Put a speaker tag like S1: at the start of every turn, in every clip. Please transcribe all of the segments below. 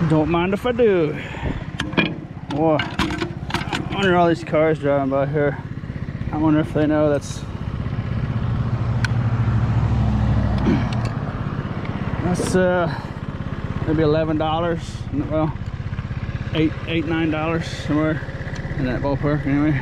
S1: Don't mind if I do. Boy, I wonder all these cars driving by here. I wonder if they know that's maybe $11. Well, $9 somewhere in that ballpark anyway.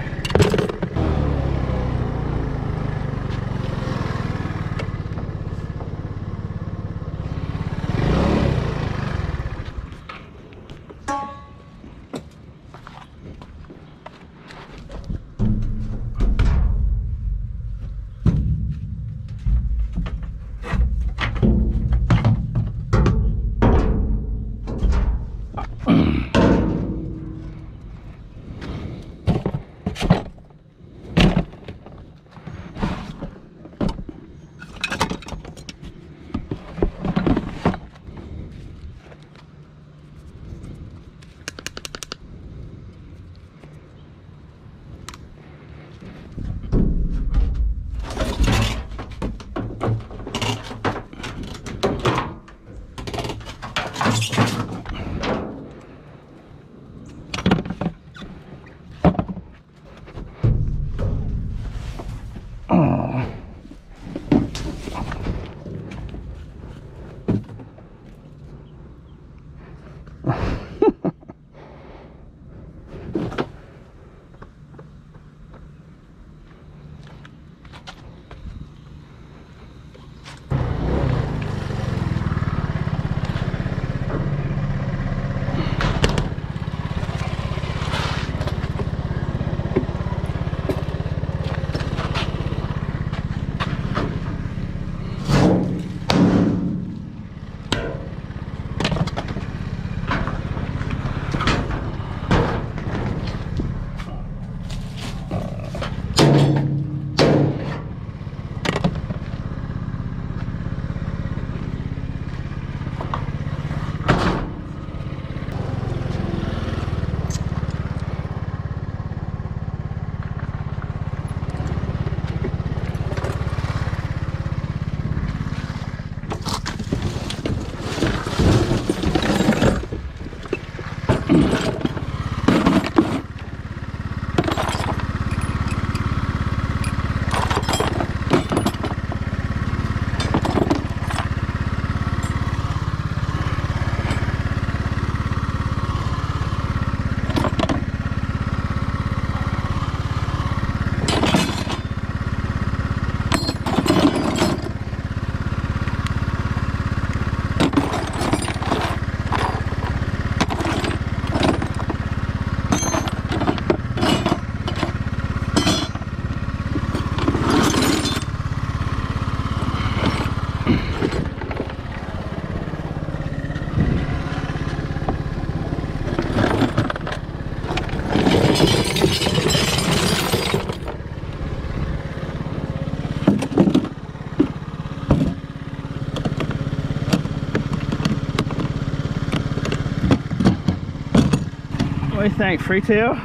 S1: What do you think, freetail?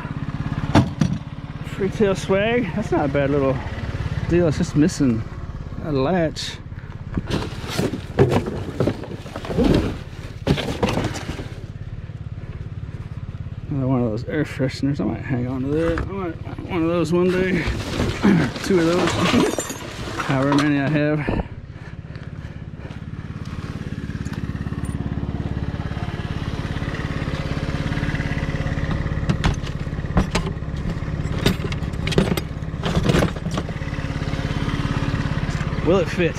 S1: Freetail swag? That's not a bad little deal. It's just missing a latch. Another one of those air fresheners. I might hang on to that. I might want one of those one day. Two of those. However many I have. Will it fit?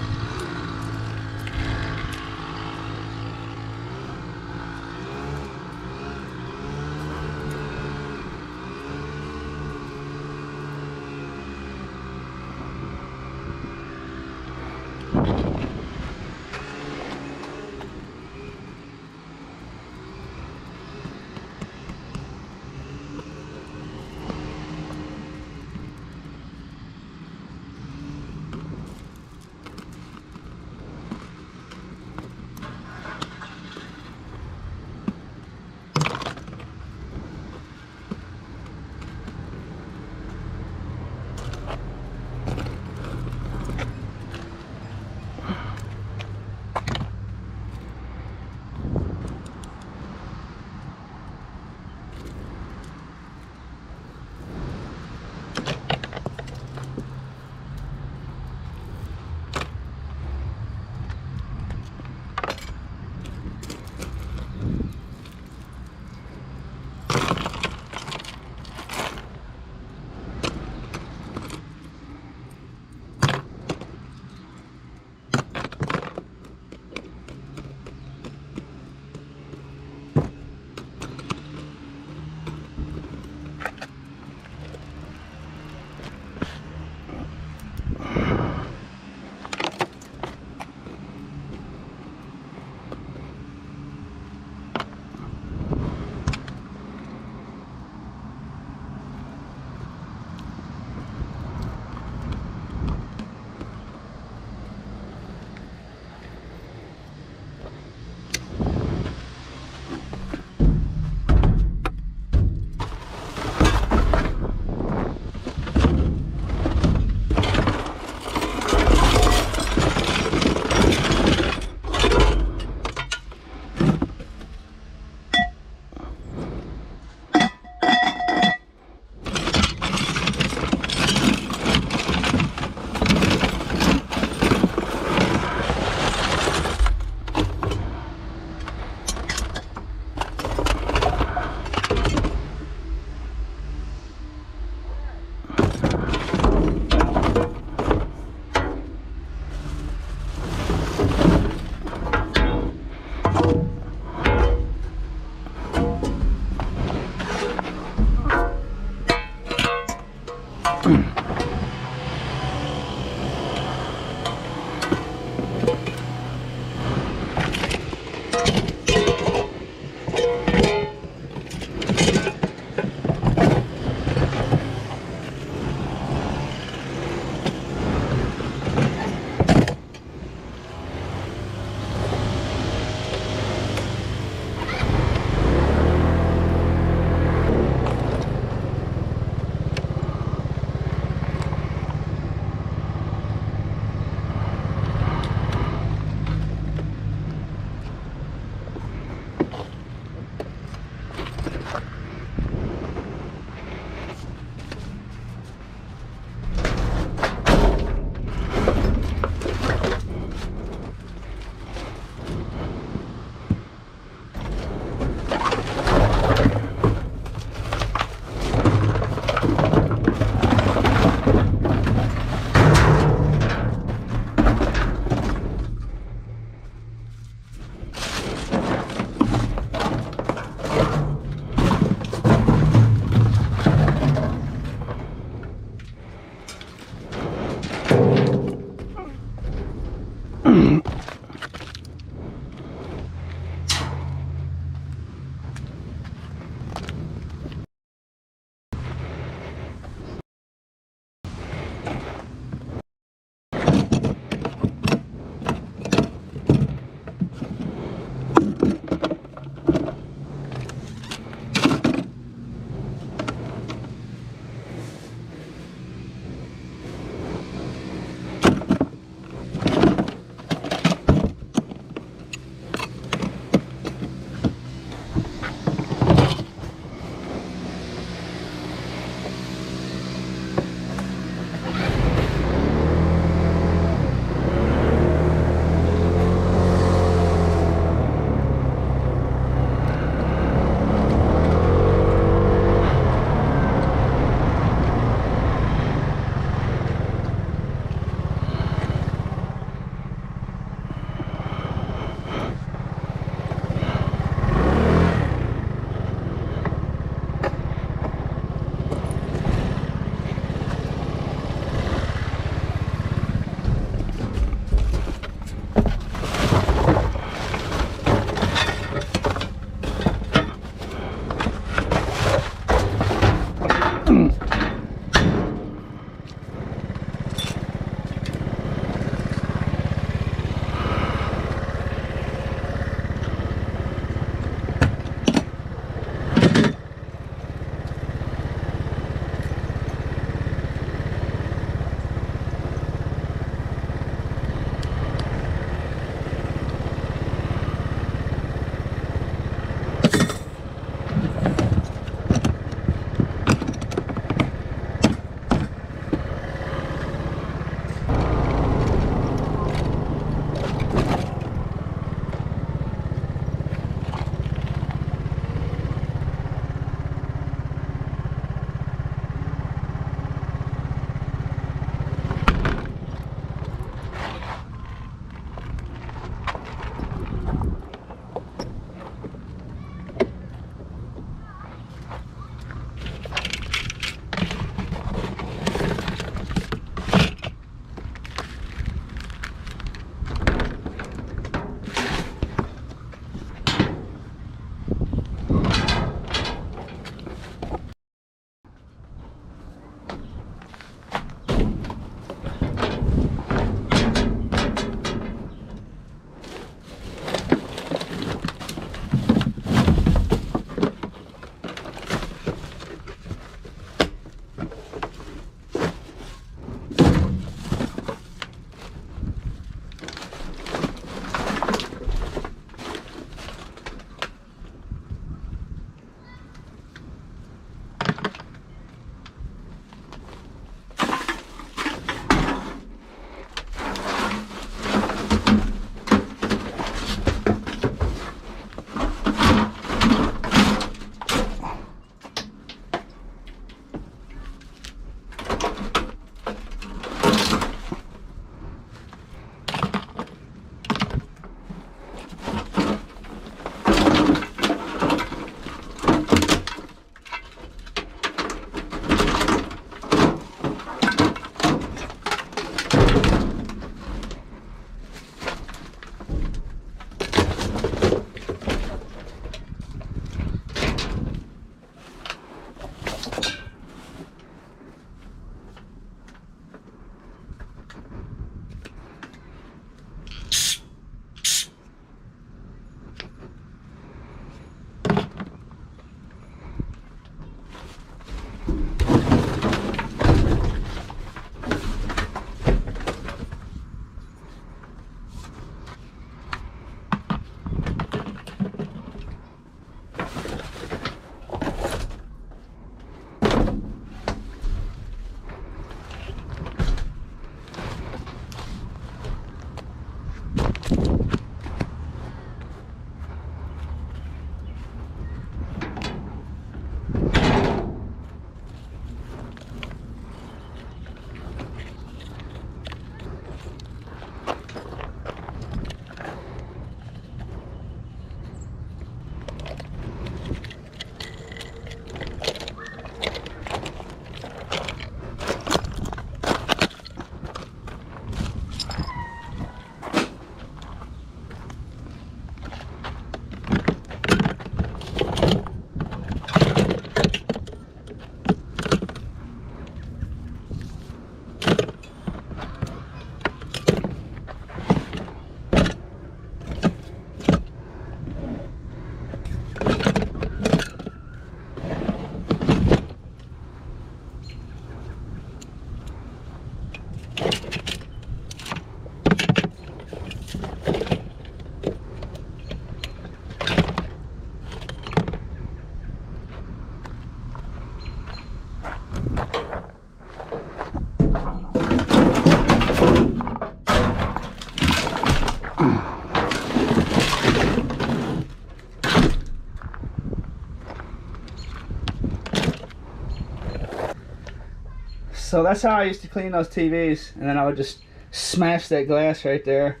S1: So that's how I used to clean those TVs, and then I would just smash that glass right there.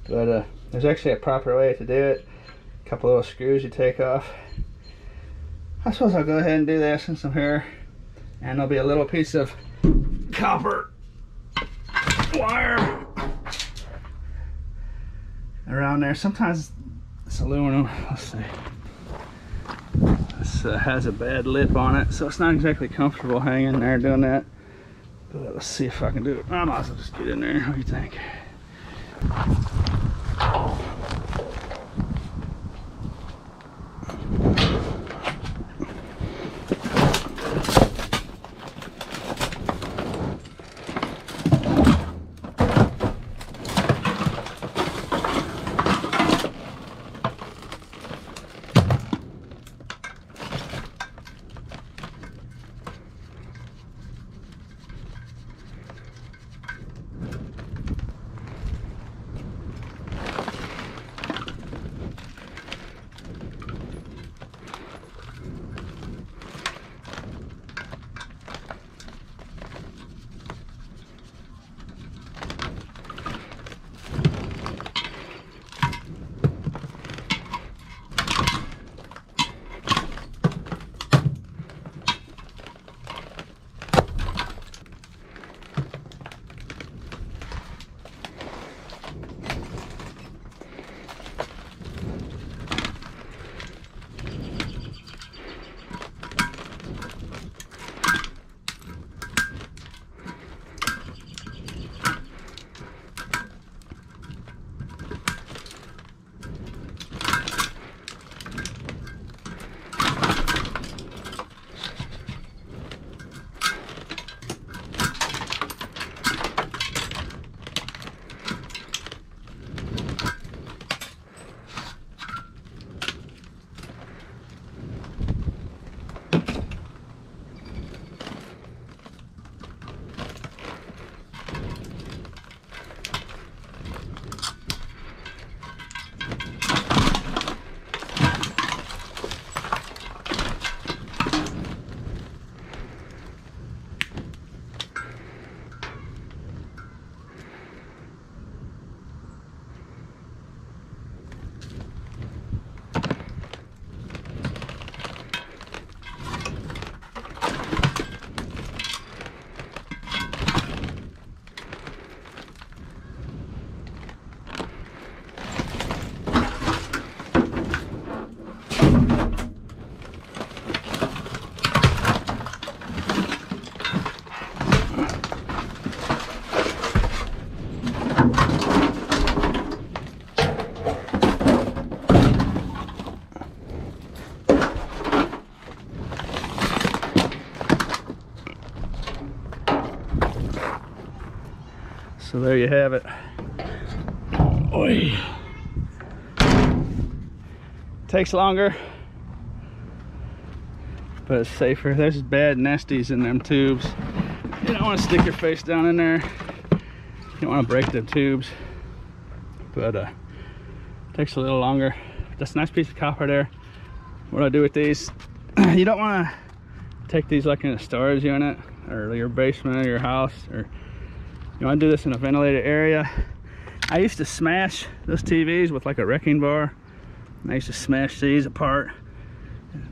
S1: But there's actually a proper way to do it. A couple little screws you take off. I suppose I'll go ahead and do that since I'm here. And there'll be a little piece of copper wire around there. Sometimes it's aluminum. Let's see. This has a bad lip on it, so it's not exactly comfortable hanging there doing that. But let's see if I can do it. I might as well just get in there. What do you think? So there you have it. Oy. Takes longer, but it's safer. There's bad nasties in them tubes. You don't want to stick your face down in there. You don't want to break the tubes, but takes a little longer. That's a nice piece of copper there. What I do with these, you don't want to take these like in a storage unit or your basement or your house, or you want to do this in a ventilated area. I used to smash those TVs with like a wrecking bar. I used to smash these apart.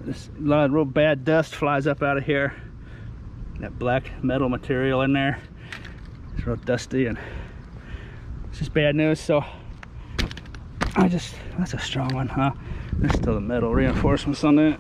S1: A lot of real bad dust flies up out of here. That black metal material in there. It's real dusty and it's just bad news. So that's a strong one, huh? There's still the metal reinforcements on that.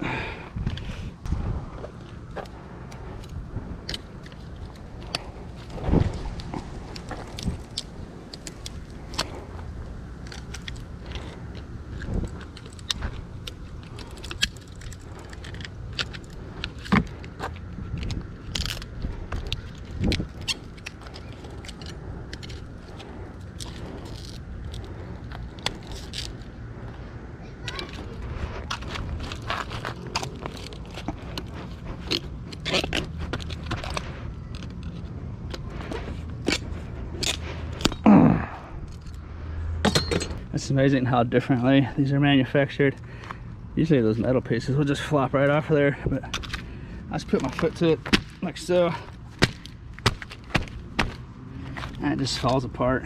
S1: It's amazing how differently these are manufactured. Usually those metal pieces will just flop right off of there, but I just put my foot to it like so, and it just falls apart.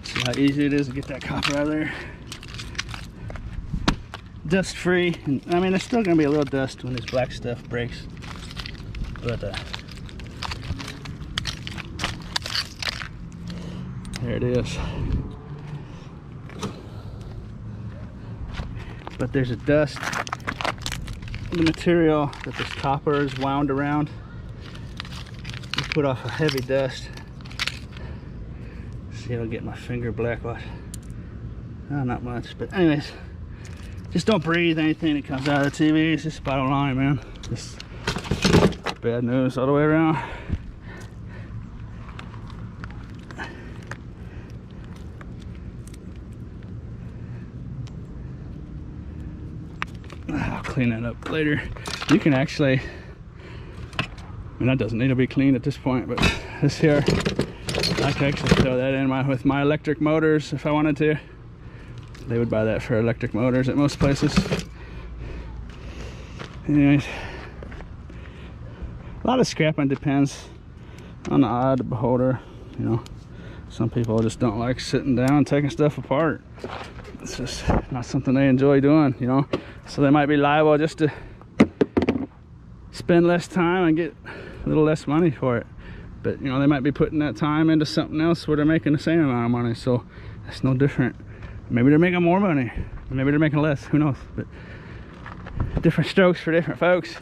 S1: See how easy it is to get that copper out of there. Dust free, and I mean there's still gonna be a little dust when this black stuff breaks, but there it is. But there's a dust in the material that this copper is wound around. You put off a heavy dust. See, it'll get my finger black. What? Oh, not much, but anyways. Just don't breathe anything that comes out of the TV. It's just bottom line, man. Just bad news all the way around. I'll clean that up later. You can actually, I mean, that doesn't need to be cleaned at this point, but this here, I can actually throw that in with my electric motors if I wanted to. They would buy that for electric motors at most places. Anyways, a lot of scrapping depends on the eye of the beholder. You know, some people just don't like sitting down and taking stuff apart. It's just not something they enjoy doing, you know. So they might be liable just to spend less time and get a little less money for it. But you know, they might be putting that time into something else where they're making the same amount of money. So it's no different. Maybe they're making more money, maybe they're making less, who knows, but different strokes for different folks.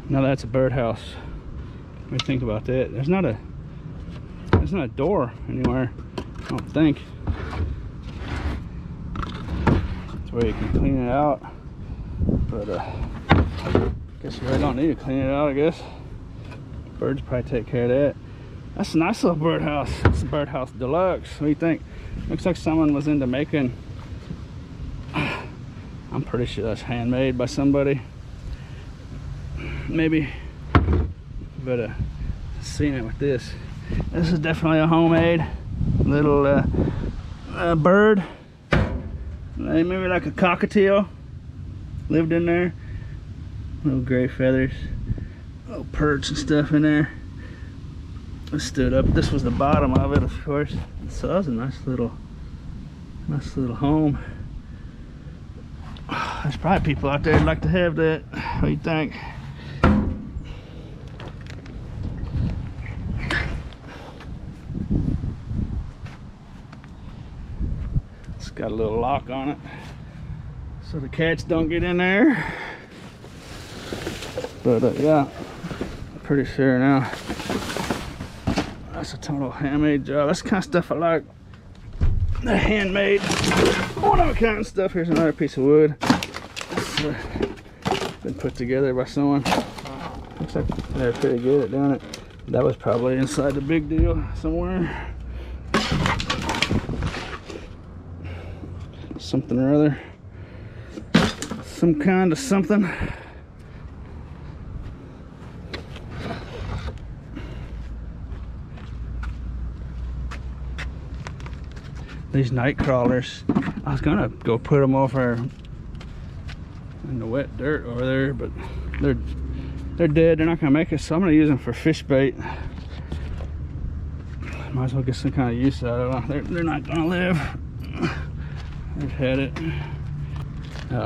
S1: Now that's a birdhouse. What do you think about that? There's not a door anywhere, I don't think. That's where you can clean it out. But I guess you really don't need to clean it out, I guess. Birds probably take care of that. That's a nice little birdhouse. It's a birdhouse deluxe. What do you think? Looks like someone was into making, I'm pretty sure that's handmade by somebody. Maybe, but seeing it with this is definitely a homemade little bird. Maybe like a cockatiel lived in there. Little gray feathers, little perch and stuff in there. It stood up. This was the bottom of it, of course. So that was a nice little home. There's probably people out there that'd like to have that. What do you think? It's got a little lock on it so the cats don't get in there. But yeah, I'm pretty sure now. That's a total handmade job. That's the kind of stuff I like. The handmade, one-of-a-kind stuff. Here's another piece of wood. It's been put together by someone. Looks like they're pretty good at doing it. That was probably inside the big deal somewhere. Something or other. Some kind of something. These night crawlers, I was gonna go put them over in the wet dirt over there, but they're dead. They're not gonna make it, so I'm gonna use them for fish bait. Might as well get some kind of use out of them. They're not gonna live. I've had it.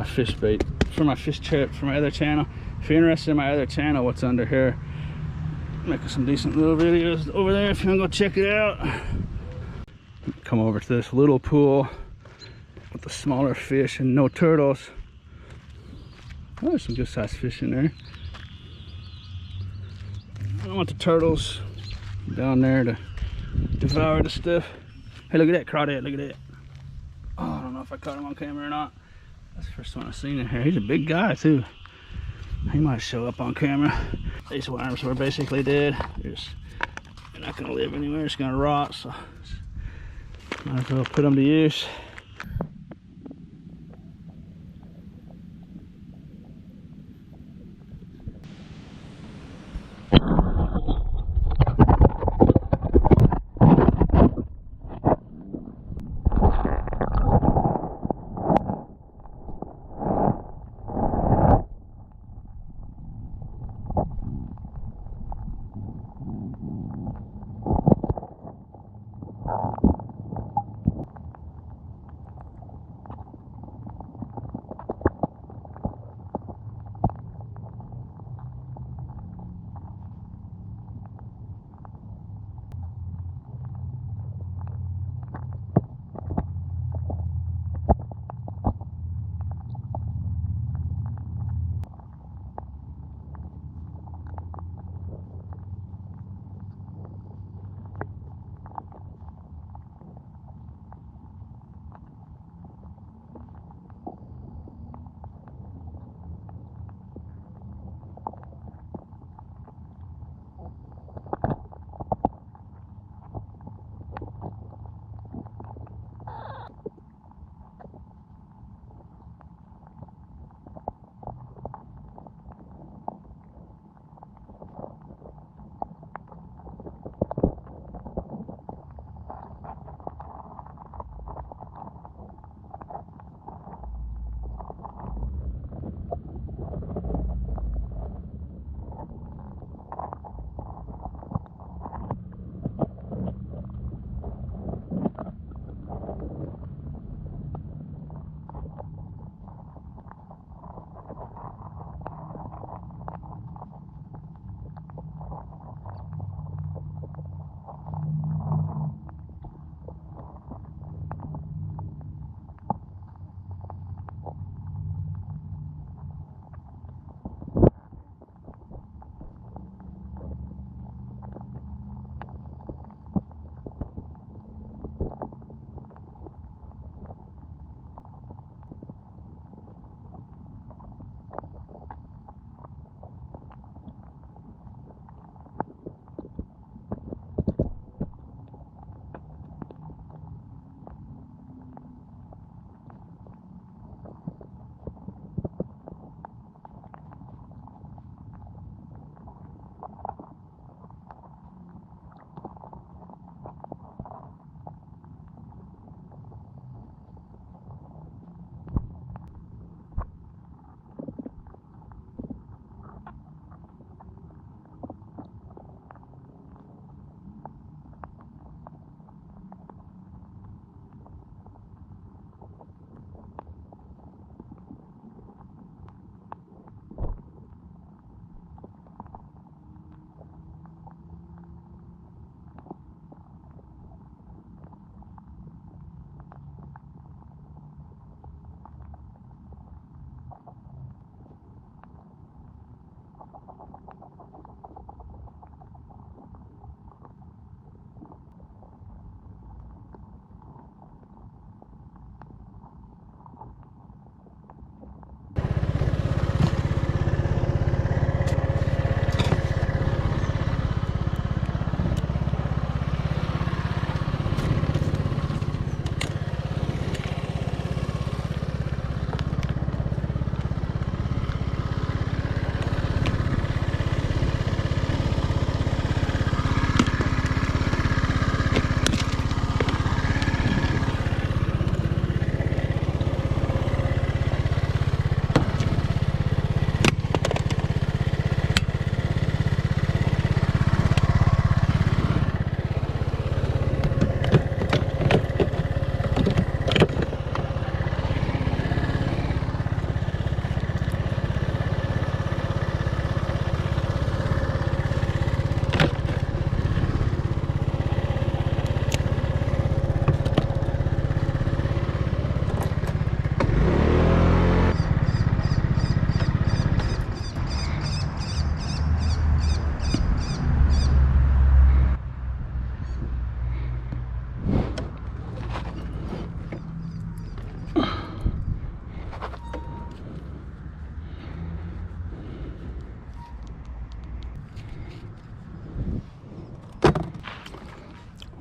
S1: Fish bait for my fish trip for my other channel. If you're interested in my other channel, what's under here, making some decent little videos over there. If you wanna go check it out. Come over to this little pool with the smaller fish and no turtles. Oh, there's some good sized fish in there. I don't want the turtles down there to devour the stuff. Hey, look at that crawdad, look at that. Oh, I don't know if I caught him on camera or not. That's the first one I've seen in here. He's a big guy too. He might show up on camera. These worms were basically dead. They're not gonna live anywhere, it's gonna rot, so might as well put them to use.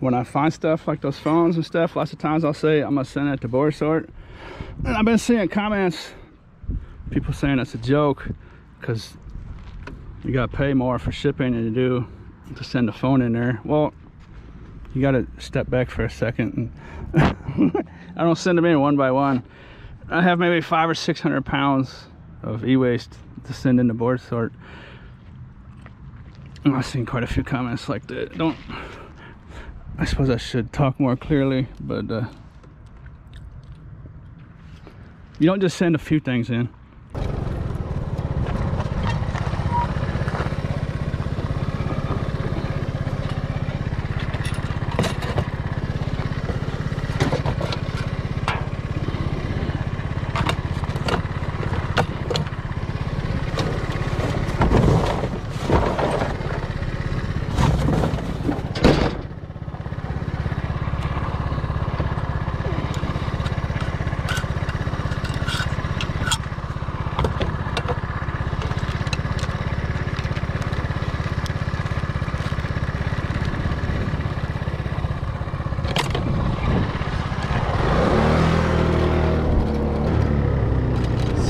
S1: when I find stuff like those phones and stuff, lots of times I'll say I'm gonna send it to board sort. And I've been seeing comments, people saying it's a joke because you gotta pay more for shipping than you do to send a phone in there. Well, you gotta step back for a second. And I don't send them in one by one. I have maybe 500 or 600 pounds of e-waste to send into board sort. And I've seen quite a few comments like that. I suppose I should talk more clearly, but you don't just send a few things in.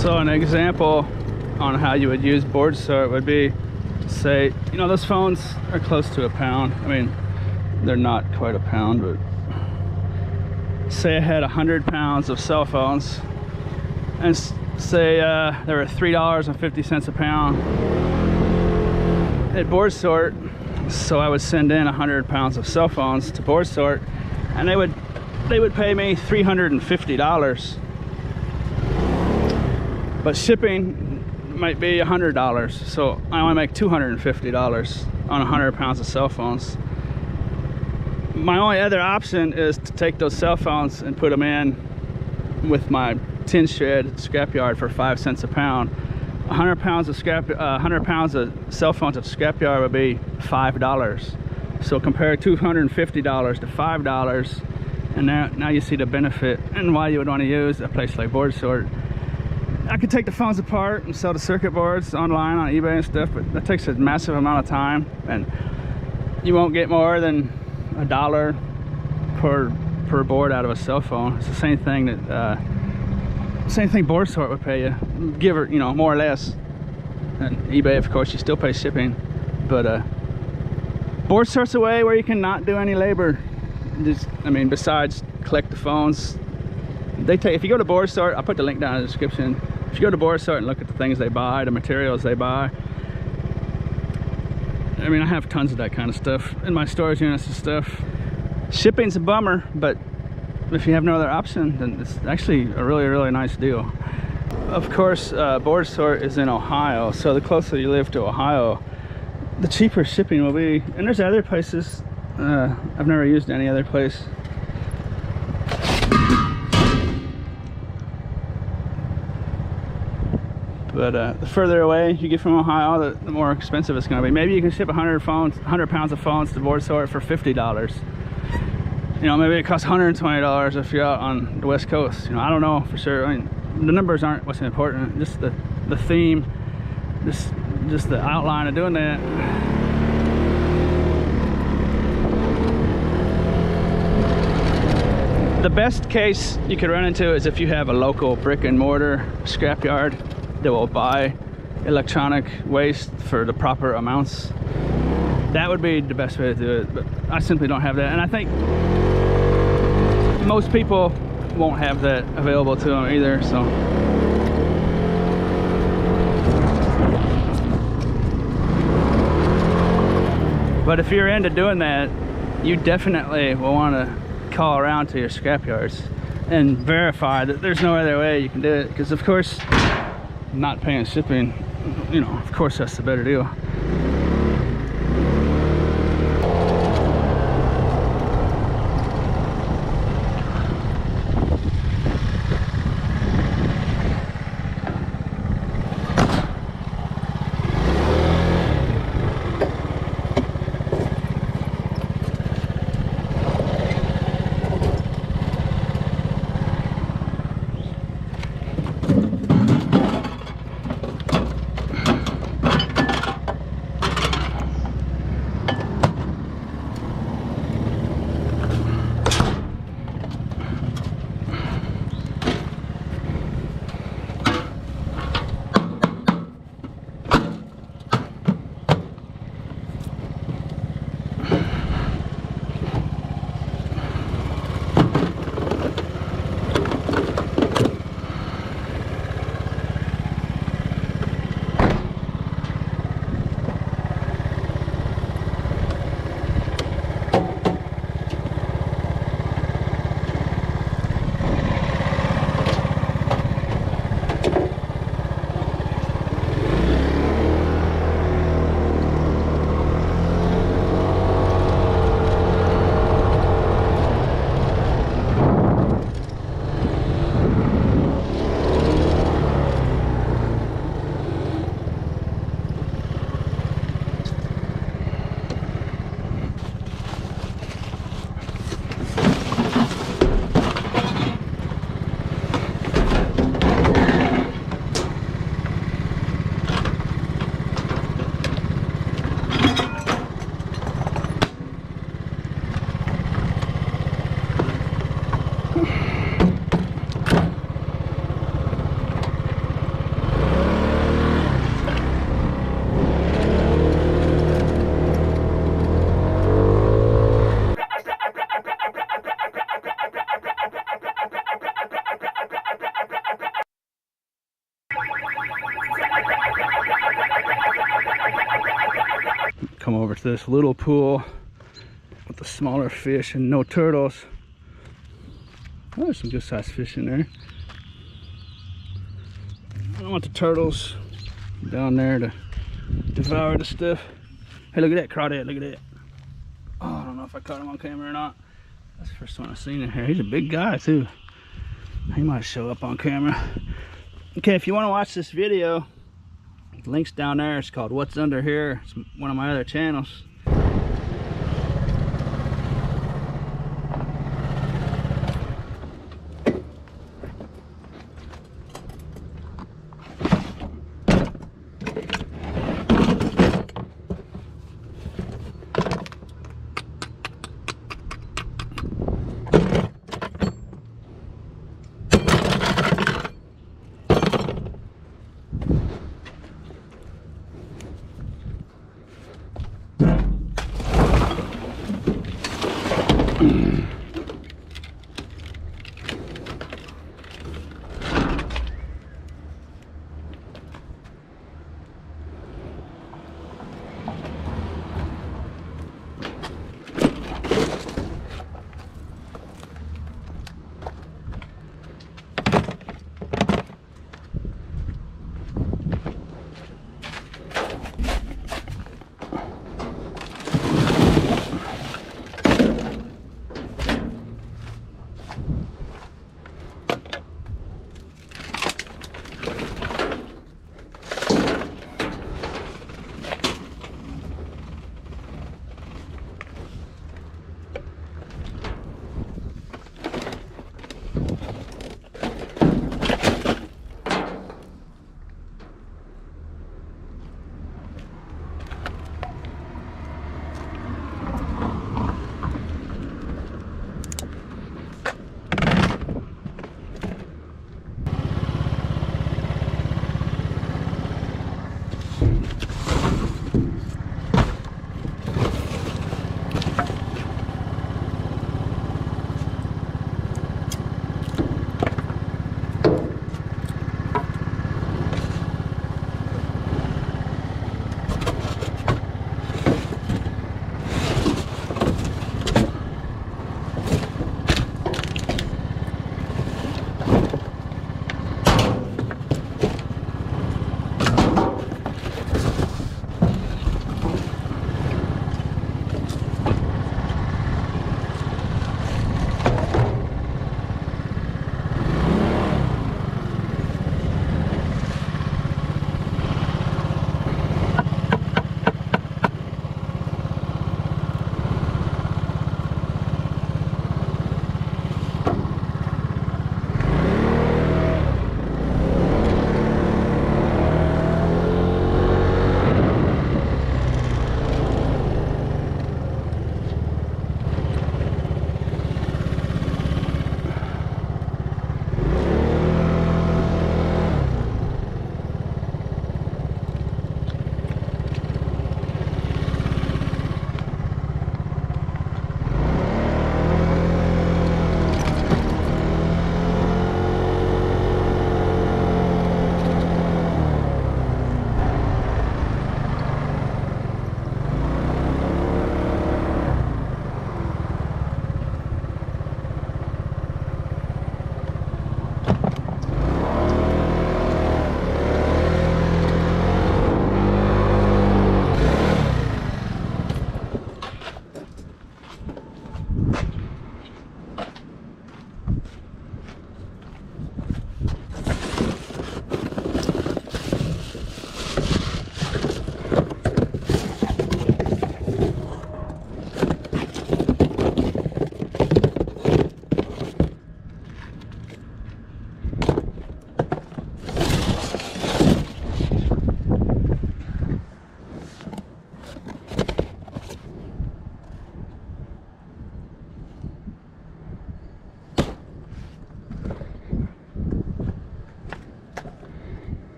S1: So an example on how you would use board sort would be, say, you know, those phones are close to a pound. I mean, they're not quite a pound, but say I had 100 pounds of cell phones, and say they were $3.50 a pound at board sort. So I would send in 100 pounds of cell phones to board sort, and they would pay me $350. But shipping might be $100, so I only make $250 on 100 pounds of cell phones. My only other option is to take those cell phones and put them in with my tin shed scrapyard for 5 cents a pound. 100 pounds of cell phones at scrapyard would be $5. So compare $250 to $5, and now you see the benefit and why you would want to use a place like board sort. I could take the phones apart and sell the circuit boards online on eBay and stuff, but that takes a massive amount of time, and you won't get more than $1 per board out of a cell phone. It's the same thing that same thing board sort would pay you, give or, you know, more or less. And eBay, of course, you still pay shipping, but board sort's a way where you can not do any labor. I mean, besides collect the phones. If you go to board sort, I'll put the link down in the description. If you go to board sort and look at the things they buy, the materials they buy, I mean, I have tons of that kind of stuff in my storage units and stuff. Shipping's a bummer, but if you have no other option, then it's actually a really, really nice deal. Of course, board sort is in Ohio, so the closer you live to Ohio, the cheaper shipping will be. And there's other places. I've never used any other place. But the further away you get from Ohio, the more expensive it's going to be. Maybe you can ship 100 pounds of phones to board sort for $50. You know, maybe it costs $120 if you're out on the West Coast. You know, I don't know for sure. I mean, the numbers aren't what's important. Just the theme, just the outline of doing that. The best case you could run into is if you have a local brick and mortar scrapyard that will buy electronic waste for the proper amounts. That would be the best way to do it, but I simply don't have that, and I think most people won't have that available to them either. So but if you're into doing that, you definitely will want to call around to your scrapyards and verify that there's no other way you can do it, because of course not paying shipping, you know, of course that's the better deal. come over to this little pool with the smaller fish and no turtles. Oh, there's some good sized fish in there. I don't want the turtles down there to devour the stuff. Hey, look at that crawdad, look at that. Oh, I don't know if I caught him on camera or not. That's the first one I've seen in here. He's a big guy too. He might show up on camera. Okay, if you want to watch this video, the link's down there. It's called What's Under Here. It's one of my other channels.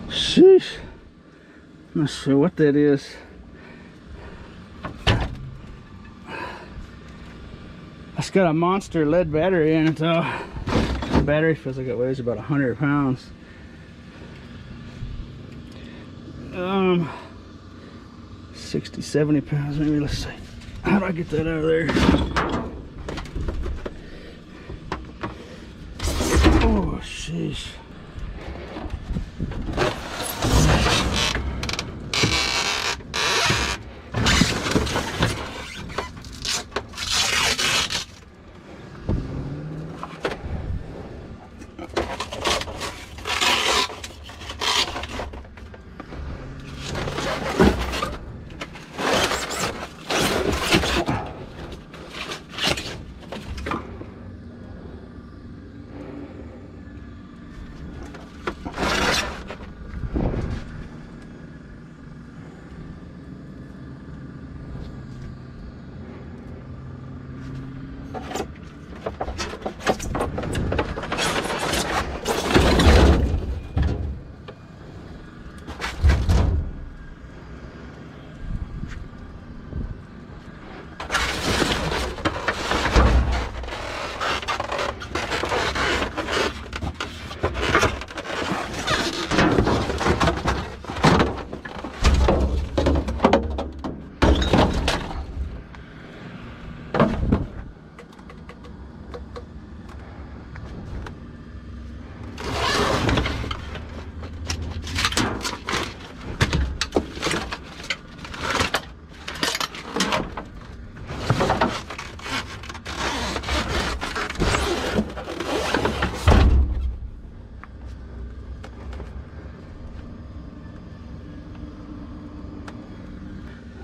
S1: Sheesh. I'm not sure what that is. It's got a monster lead battery in it though. The battery feels like it weighs about 100 pounds. 60, 70 pounds maybe. Let's see. How do I get that out of there? Oh, sheesh.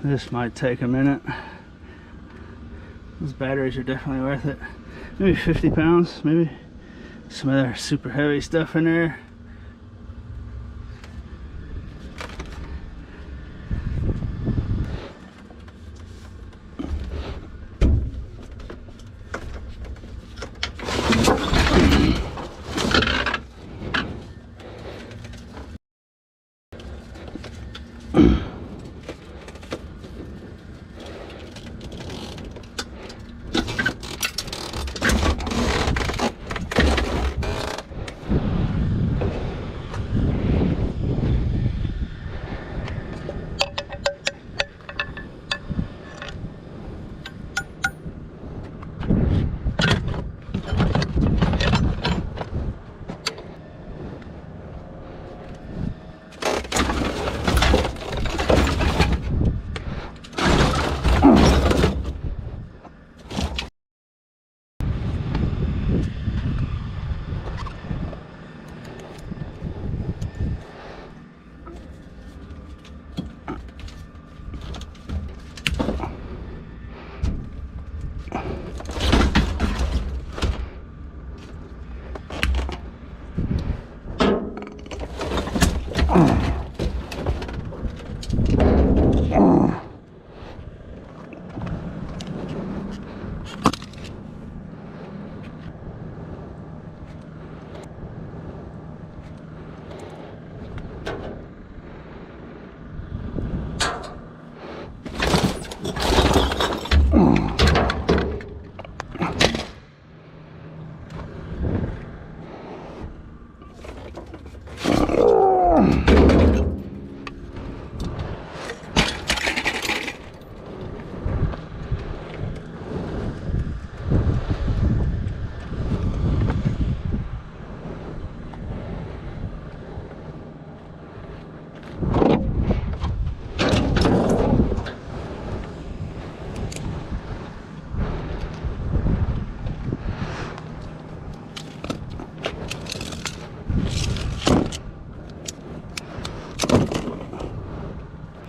S1: This might take a minute. Those batteries are definitely worth it. Maybe 50 pounds, maybe. Some other super heavy stuff in there.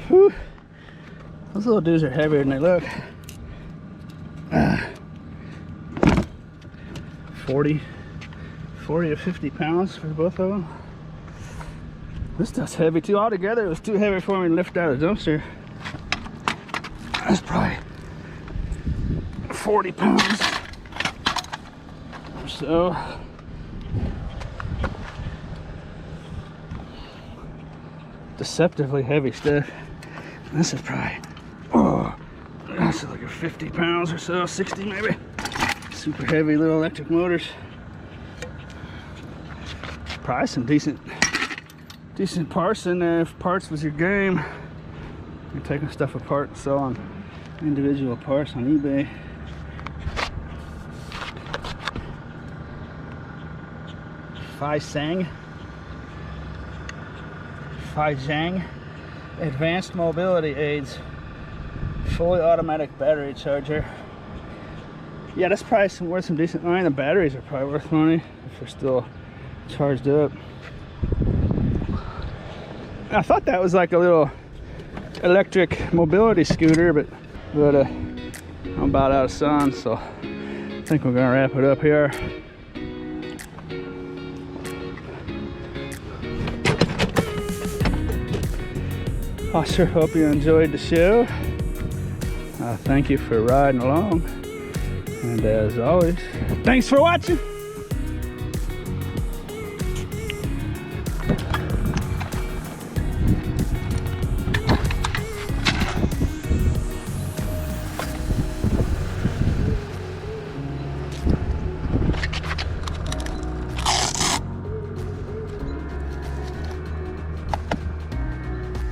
S1: Whew. Those little dudes are heavier than they look. 40 to 50 pounds for both of them. This stuff's heavy too. Altogether, it was too heavy for me to lift out of the dumpster. That's probably 40 pounds or so. deceptively heavy stuff. This is probably, oh, this is like a 50 pounds or so, 60 maybe. Super heavy little electric motors. Probably some decent parts in there if parts was your game. You're taking stuff apart and selling individual parts on eBay. Scavenging advanced mobility aids, fully automatic battery charger. Yeah, that's probably worth some decent money. The batteries are probably worth money if they're still charged up. I thought that was like a little electric mobility scooter, but I'm about out of sun, so I think we're gonna wrap it up here. I sure hope you enjoyed the show. Thank you for riding along, and as always, thanks for watching.